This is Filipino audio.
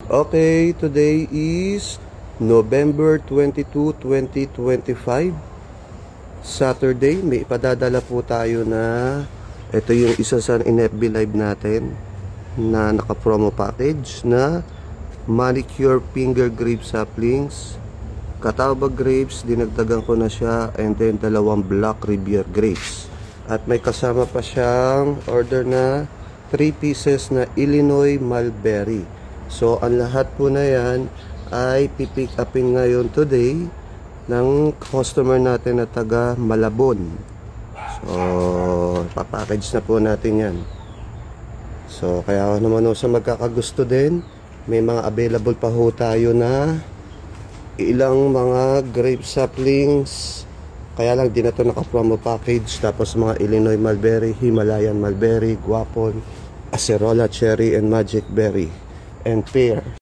Okay, today is November 22, 2025, Saturday. May ipadadala po tayo na ito yung isa sa in-FB live natin na naka-promo package na manicure finger grape saplings, Catawba grapes, dinagdagan ko na siya, and then dalawang Black Riviere grapes. At may kasama pa siyang order na 3 pieces na Illinois mulberry. So, ang lahat po na yan ay pipick upin ngayon today ng customer natin na taga Malabon. So, papackage na po natin yan. So, kaya naman sa magkakagusto din, may mga available pa ho tayo na ilang mga grape saplings. Kaya lang din na ito naka-promo package. Tapos mga Illinois mulberry, Himalayan mulberry, guapon, acerola cherry, and magic berry, and pear.